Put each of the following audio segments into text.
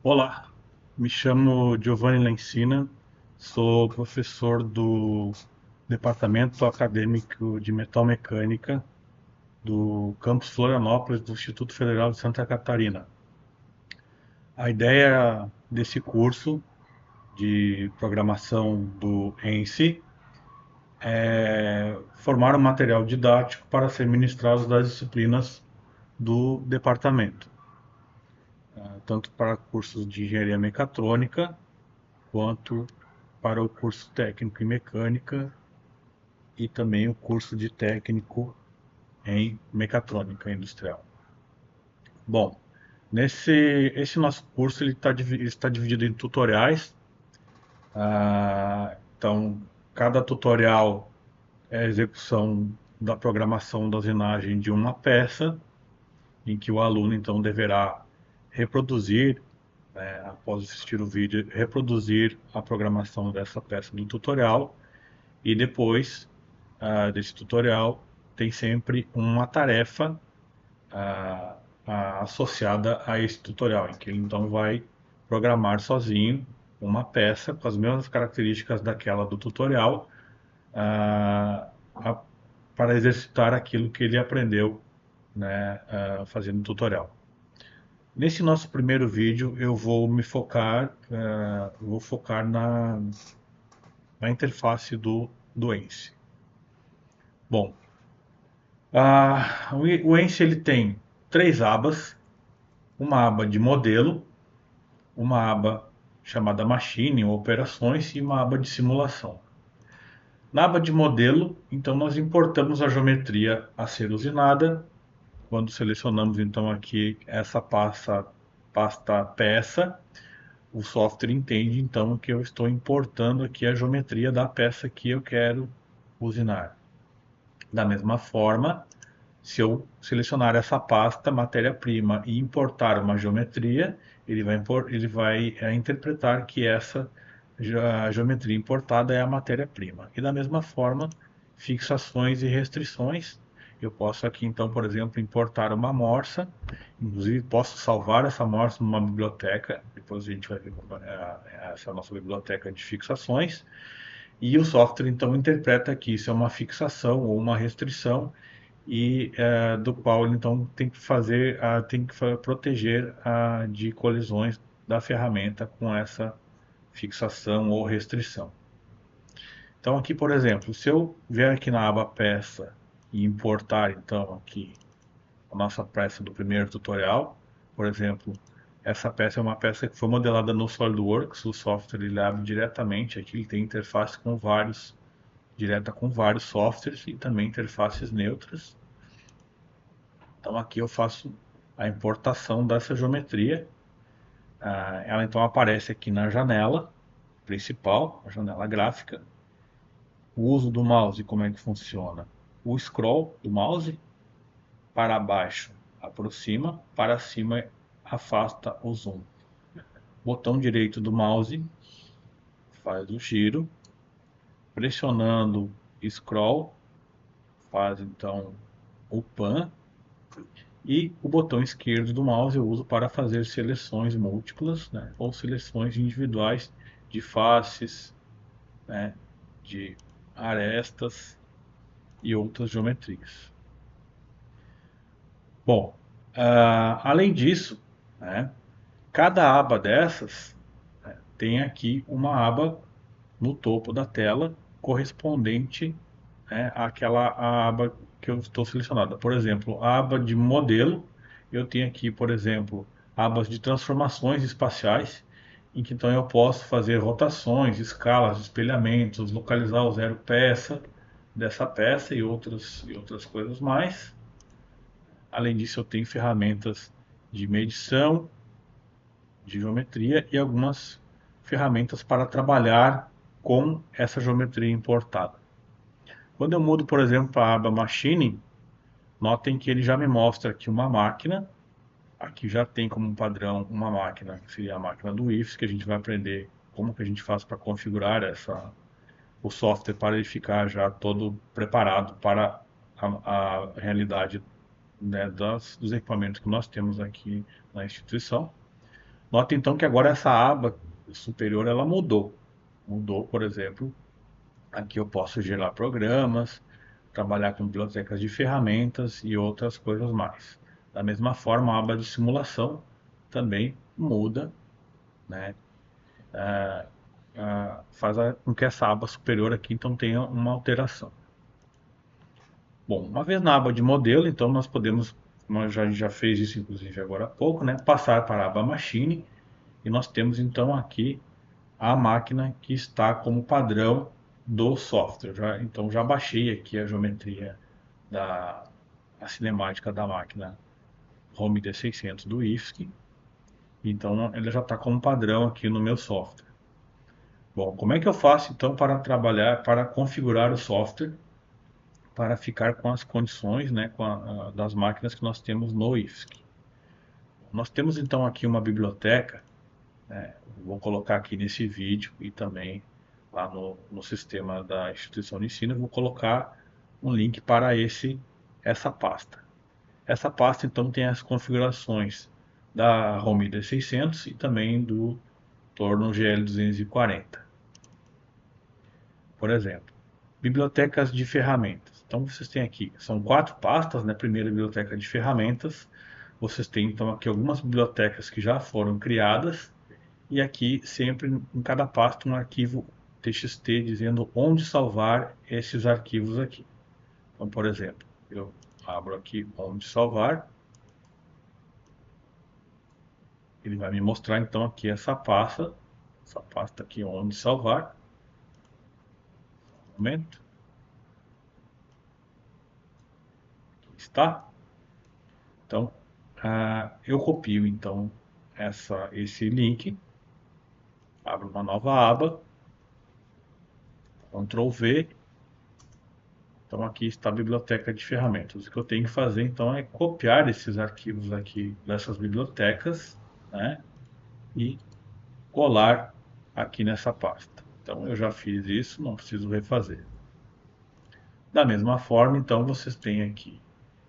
Olá, me chamo Giovanni Lencina, sou professor do Departamento Acadêmico de Metalmecânica do campus Florianópolis do Instituto Federal de Santa Catarina. A ideia desse curso de programação do ENSI é formar um material didático para ser ministrado das disciplinas do departamento, tanto para cursos de engenharia mecatrônica quanto para o curso técnico em mecânica e também o curso de técnico em mecatrônica industrial. Bom, esse nosso curso está dividido em tutoriais. Então, cada tutorial é a execução da programação da usinagem de uma peça, em que o aluno então deverá reproduzir, após assistir o vídeo, reproduzir a programação dessa peça do tutorial. E depois desse tutorial tem sempre uma tarefa ah, associada a esse tutorial, em que ele então vai programar sozinho uma peça com as mesmas características daquela do tutorial, ah, a- para exercitar aquilo que ele aprendeu, né, fazendo o tutorial. Nesse nosso primeiro vídeo eu vou me focar, vou focar na interface do ENSE. Bom, o Ence ele tem três abas, uma aba de modelo, uma aba chamada Machine ou Operações e uma aba de simulação. Na aba de modelo, então nós importamos a geometria a ser usinada. Quando selecionamos então aqui essa pasta peça, o software entende então que eu estou importando aqui a geometria da peça que eu quero usinar. Da mesma forma, se eu selecionar essa pasta, matéria-prima, e importar uma geometria, ele vai interpretar que essa geometria importada é a matéria-prima. E da mesma forma, fixações e restrições. Eu posso aqui, então, por exemplo, importar uma amostra, inclusive posso salvar essa amostra numa biblioteca, depois a gente vai ver como essa nossa biblioteca de fixações, e o software então interpreta que isso é uma fixação ou uma restrição e do qual ele então tem que fazer, tem que proteger de colisões da ferramenta com essa fixação ou restrição. Então aqui, por exemplo, se eu vier aqui na aba peça e importar então aqui a nossa peça do primeiro tutorial, por exemplo, essa peça é uma peça que foi modelada no SolidWorks, o software ele abre diretamente aqui, ele tem interface com direta com vários softwares e também interfaces neutras. Então aqui eu faço a importação dessa geometria. Ela então aparece aqui na janela principal, a janela gráfica. O uso do mouse, como é que funciona? O scroll do mouse, para baixo aproxima, para cima afasta o zoom. Botão direito do mouse faz o giro, pressionando scroll faz então o pan. E o botão esquerdo do mouse eu uso para fazer seleções múltiplas, né, ou seleções individuais de faces, né, de arestas e outras geometrias. Bom, além disso, né, cada aba dessas tem aqui uma aba no topo da tela correspondente, né, àquela aba que eu estou selecionada. Por exemplo, a aba de modelo, eu tenho aqui, por exemplo, abas de transformações espaciais, em que então eu posso fazer rotações, escalas, espelhamentos, localizar o zero peça dessa peça e outras coisas mais. Além disso, eu tenho ferramentas de medição, de geometria e algumas ferramentas para trabalhar com essa geometria importada. Quando eu mudo, por exemplo, para a aba Machine, notem que ele já me mostra aqui uma máquina. Aqui já tem como padrão uma máquina, que seria a máquina do IFES, que a gente vai aprender como que a gente faz para configurar o software para ele ficar já todo preparado para a realidade, né, dos equipamentos que nós temos aqui na instituição. Note então que agora essa aba superior ela mudou. Mudou, por exemplo, aqui eu posso gerar programas, trabalhar com bibliotecas de ferramentas e outras coisas mais. Da mesma forma, a aba de simulação também muda, né? Com que essa aba superior aqui então tenha uma alteração. Bom, uma vez na aba de modelo, então nós podemos, a gente já fez isso inclusive agora há pouco, né? Passar para a aba Machine e nós temos então aqui a máquina que está como padrão do software. Então já baixei aqui a geometria a cinemática da máquina Home D600 do IFSC. Então ele já está como padrão aqui no meu software. Bom, como é que eu faço então para trabalhar, para configurar o software para ficar com as condições, né, das máquinas que nós temos no IFSC? Nós temos então aqui uma biblioteca, né, vou colocar aqui nesse vídeo e também lá no sistema da instituição de ensino, eu vou colocar um link para essa pasta. Essa pasta então tem as configurações da Home D600 e também do torno GL240. Por exemplo, bibliotecas de ferramentas. Então vocês têm aqui, são 4 pastas, né? Primeira biblioteca de ferramentas. Vocês têm então aqui algumas bibliotecas que já foram criadas e aqui sempre em cada pasta um arquivo TXT dizendo onde salvar esses arquivos aqui. Então, por exemplo, eu abro aqui onde salvar. Ele vai me mostrar então aqui essa pasta aqui onde salvar. Um momento. Aqui está. Então, eu copio então esse link, abro uma nova aba, Ctrl V. Então aqui está a biblioteca de ferramentas. O que eu tenho que fazer então é copiar esses arquivos aqui dessas bibliotecas, né, e colar aqui nessa pasta. Então eu já fiz isso, não preciso refazer. Da mesma forma, então vocês têm aqui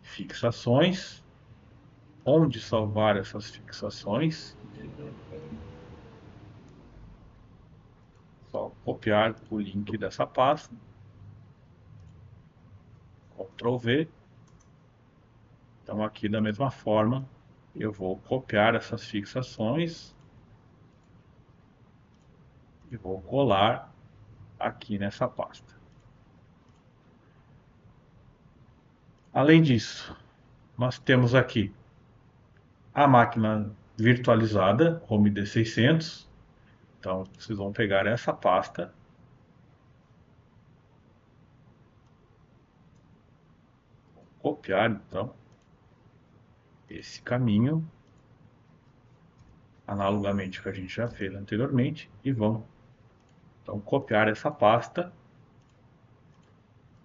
fixações, onde salvar essas fixações. Só copiar o link dessa pasta, Ctrl V. Então aqui da mesma forma eu vou copiar essas fixações e vou colar aqui nessa pasta. Além disso, nós temos aqui a máquina virtualizada, Home D600. Então vocês vão pegar essa pasta, copiar então esse caminho, analogamente ao que a gente já fez anteriormente, e vão então copiar essa pasta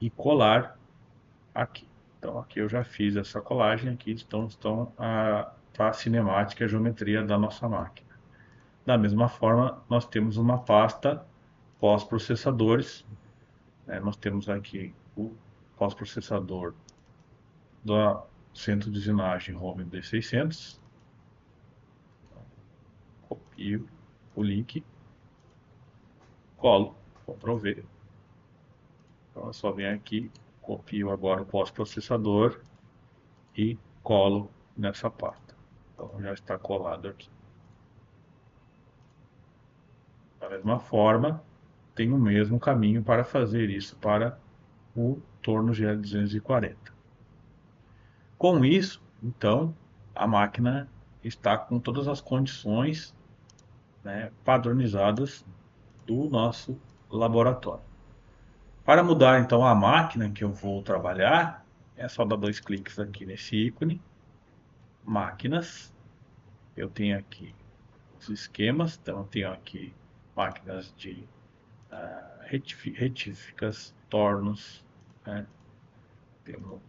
e colar aqui. Então aqui eu já fiz essa colagem, aqui estão a cinemática e a geometria da nossa máquina. Da mesma forma, nós temos uma pasta pós-processadores, né? Nós temos aqui o pós-processador do centro de usinagem Home D600. Copio o link, colo, Ctrl V. Então eu só venho aqui, copio agora o pós-processador e colo nessa pasta. Então já está colado aqui. Da mesma forma, tem o mesmo caminho para fazer isso para o torno GL240. Com isso, então, a máquina está com todas as condições, né, padronizadas do nosso laboratório. Para mudar então a máquina que eu vou trabalhar, é só dar 2 cliques aqui nesse ícone, máquinas. Eu tenho aqui os esquemas, então eu tenho aqui máquinas de retíficas, tornos, né? Temos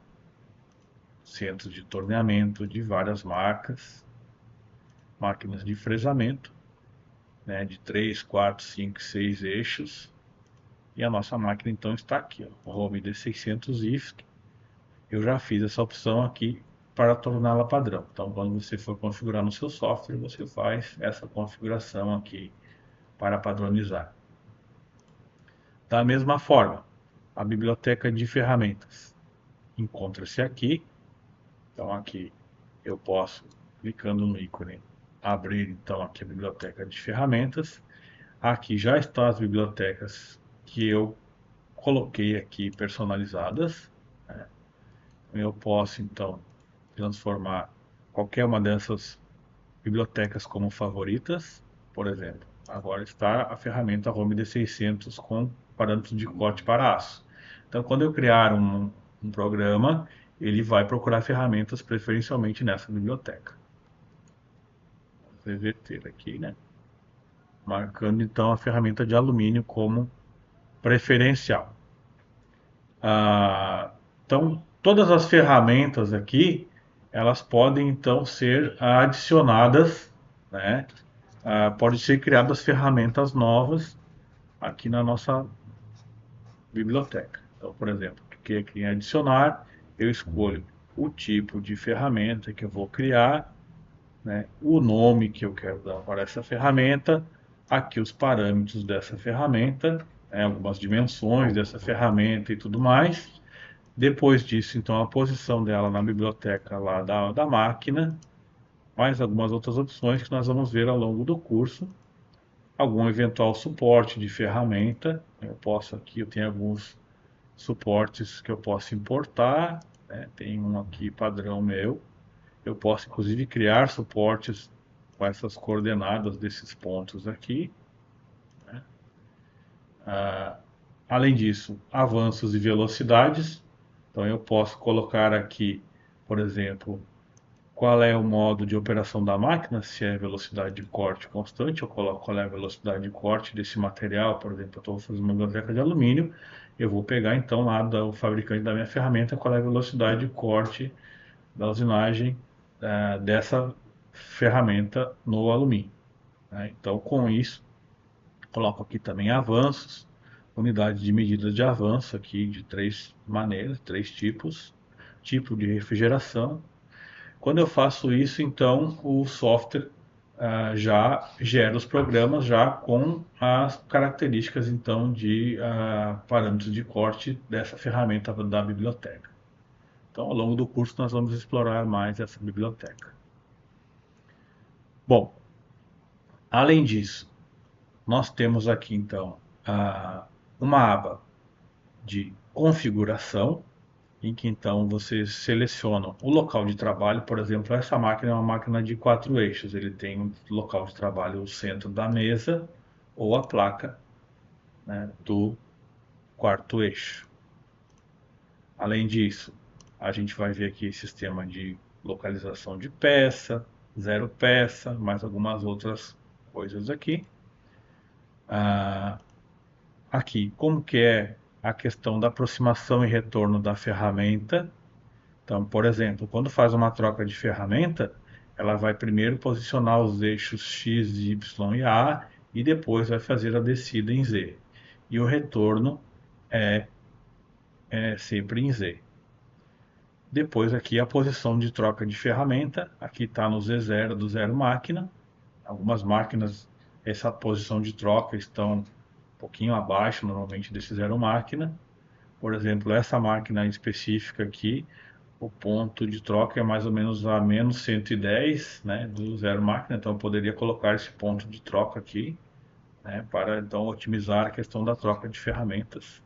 centros de torneamento de várias marcas, máquinas de fresamento, né, de 3, 4, 5, 6 eixos. E a nossa máquina então está aqui, ó, o Home D600 IFSC. Eu já fiz essa opção aqui para torná-la padrão. Então, quando você for configurar no seu software, você faz essa configuração aqui para padronizar. Da mesma forma, a biblioteca de ferramentas encontra-se aqui. Então, aqui eu posso, clicando no ícone, abrir então aqui a biblioteca de ferramentas. Aqui já estão as bibliotecas que eu coloquei aqui personalizadas, né? Eu posso então transformar qualquer uma dessas bibliotecas como favoritas. Por exemplo, agora está a ferramenta Home D600 com parâmetros de corte para aço. Então, quando eu criar um programa, ele vai procurar ferramentas preferencialmente nessa biblioteca. Vou reverter aqui, né? Marcando então a ferramenta de alumínio como preferencial. Então, todas as ferramentas aqui, elas podem então ser adicionadas, né? Pode ser criadas ferramentas novas aqui na nossa biblioteca. Então, por exemplo, cliquei aqui em adicionar, eu escolho o tipo de ferramenta que eu vou criar, né? O nome que eu quero dar para essa ferramenta, aqui os parâmetros dessa ferramenta, né? Algumas dimensões dessa ferramenta e tudo mais. Depois disso, então, a posição dela na biblioteca lá da máquina, mais algumas outras opções que nós vamos ver ao longo do curso. Algum eventual suporte de ferramenta, eu posso aqui, eu tenho alguns suportes que eu posso importar, né? Tem um aqui padrão meu, eu posso inclusive criar suportes com essas coordenadas desses pontos aqui, né? Além disso, avanços e velocidades, então eu posso colocar aqui, por exemplo, qual é o modo de operação da máquina, se é velocidade de corte constante, eu coloco qual é a velocidade de corte desse material, por exemplo, eu estou fazendo uma biblioteca de alumínio, eu vou pegar então lá do fabricante da minha ferramenta qual é a velocidade de corte da usinagem dessa ferramenta no alumínio, né? Então, com isso, coloco aqui também avanços, unidade de medida de avanço aqui de três maneiras, três tipos, tipo de refrigeração. Quando eu faço isso, então o software já gera os programas já com as características então de parâmetros de corte dessa ferramenta da biblioteca. Então, ao longo do curso, nós vamos explorar mais essa biblioteca. Bom, além disso, nós temos aqui então uma aba de configuração, em que então você seleciona o local de trabalho. Por exemplo, essa máquina é uma máquina de 4 eixos, ele tem um local de trabalho o centro da mesa ou a placa, né, do quarto eixo. Além disso, a gente vai ver aqui sistema de localização de peça, zero peça, mais algumas outras coisas aqui. Aqui, como que é a questão da aproximação e retorno da ferramenta. Então, por exemplo, quando faz uma troca de ferramenta, ela vai primeiro posicionar os eixos X, Y e A e depois vai fazer a descida em Z. E o retorno é sempre em Z. Depois aqui a posição de troca de ferramenta, aqui está no Z0 do zero máquina. Algumas máquinas, essa posição de troca estão um pouquinho abaixo normalmente desse zero máquina. Por exemplo, essa máquina específica aqui, o ponto de troca é mais ou menos a menos 110, né, do zero máquina, então eu poderia colocar esse ponto de troca aqui, né, para então otimizar a questão da troca de ferramentas.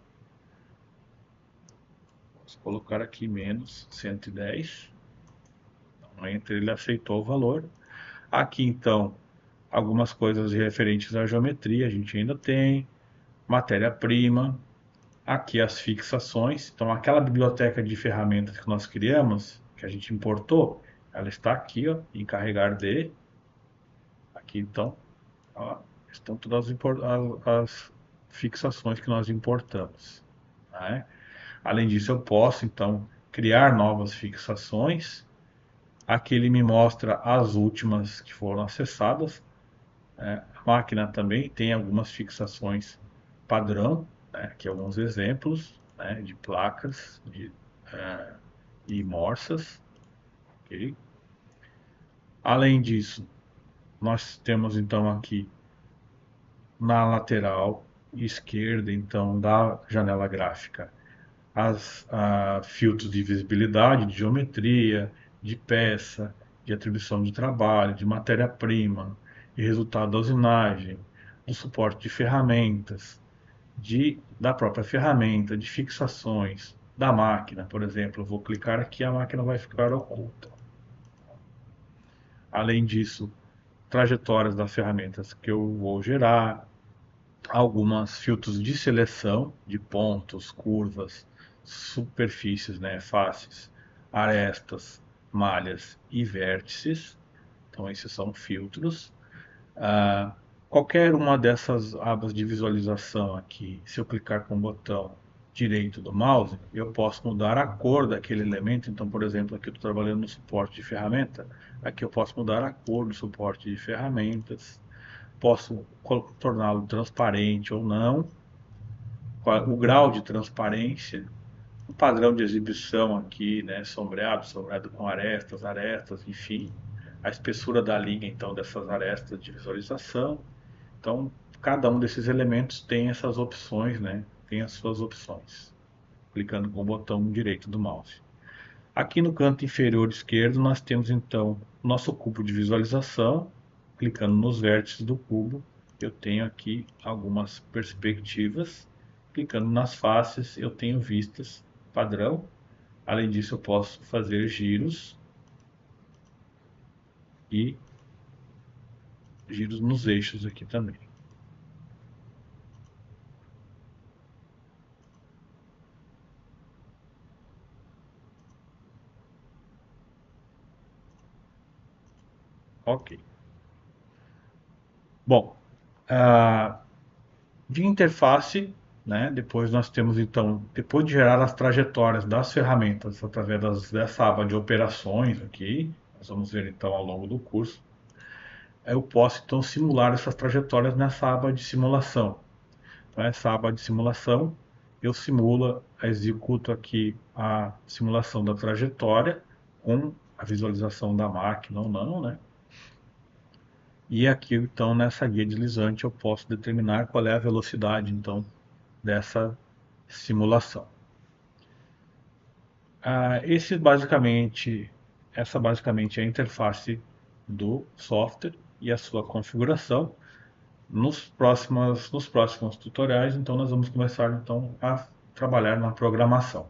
Vou colocar aqui menos 110, então, ele aceitou o valor. Aqui então, algumas coisas referentes à geometria a gente ainda tem, matéria-prima, aqui as fixações. Então, aquela biblioteca de ferramentas que nós criamos, que a gente importou, ela está aqui, ó, em carregar de. Aqui, então, ó, estão todas as fixações que nós importamos, né? Além disso, eu posso, então, criar novas fixações. Aqui ele me mostra as últimas que foram acessadas. A máquina também tem algumas fixações padrão, né? Aqui alguns exemplos, né, de placas e morsas. ok? Além disso, nós temos então aqui na lateral esquerda, então, da janela gráfica, filtros de visibilidade, de geometria, de peça, de atribuição de trabalho, de matéria-prima, de resultado da usinagem, do suporte de ferramentas, da própria ferramenta, de fixações, da máquina, por exemplo. Eu vou clicar aqui, a máquina vai ficar oculta. Além disso, trajetórias das ferramentas que eu vou gerar, algumas filtros de seleção de pontos, curvas, superfícies, né, faces, arestas, malhas e vértices. Então, esses são filtros. Ah, Qualquer uma dessas abas de visualização aqui, se eu clicar com o botão direito do mouse, eu posso mudar a cor daquele elemento. Então, por exemplo, aqui eu estou trabalhando no suporte de ferramenta, aqui eu posso mudar a cor do suporte de ferramentas, posso torná-lo transparente ou não, o grau de transparência, o padrão de exibição aqui, né, sombreado, sombreado com arestas, arestas, enfim, a espessura da linha, então, dessas arestas de visualização. Então, cada um desses elementos tem essas opções, né, tem as suas opções, clicando com o botão direito do mouse. Aqui no canto inferior esquerdo nós temos então nosso cubo de visualização. Clicando nos vértices do cubo, eu tenho aqui algumas perspectivas. Clicando nas faces, eu tenho vistas padrão. Além disso, eu posso fazer giros e giros nos eixos aqui também. Ok. Bom, de interface, né, depois nós temos então, depois de gerar as trajetórias das ferramentas através dessa aba de operações aqui, nós vamos ver então ao longo do curso, eu posso então simular essas trajetórias nessa aba de simulação. Então, essa aba de simulação, eu executo aqui a simulação da trajetória com a visualização da máquina ou não, né? E aqui então nessa guia deslizante eu posso determinar qual é a velocidade então dessa simulação. Essa basicamente é a interface do software e a sua configuração. Nos próximos tutoriais, então nós vamos começar então a trabalhar na programação.